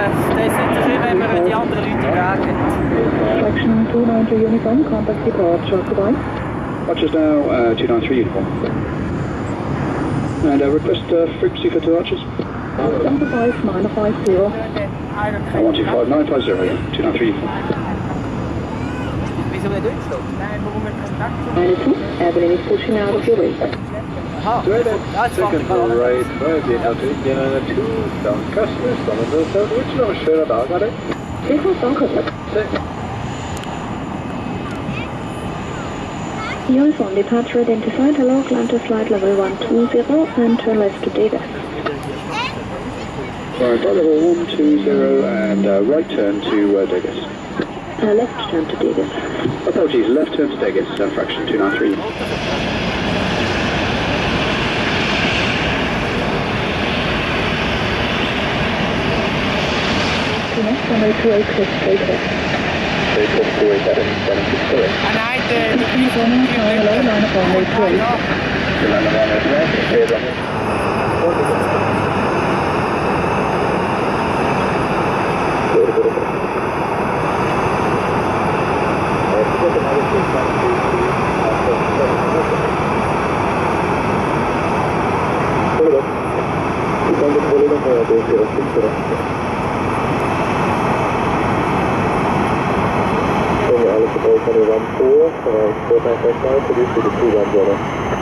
das ist nicht so schön, wenn man die anderen Leute im Weg hat. Section 293 uniform, contact departure, goodbye. Archers now 293 uniform. And request frequency for 2 Archers. 125 950. 125950, 293 uniform. Wieso nicht Deutschland? Nein, warum wir Kontakt haben? Airline is pushing out of your way. Aha, das ist Second full right, Vietnam to Indian 2, down customers, Donovan South, which number schöner da gerade? Takeoff, danke. Uniform departure identified, hello, climb to flight level 120 and turn left to Davis. Alright, flight level 120 and right turn to Davis. Left turn to Davis. Apologies, left turn to Davis, fraction 293. Next runway 286, takeoff. Takeoff 287, 760. Nein, Running, hello, line up runway 280. Alles above 114, 495, produce to the 210.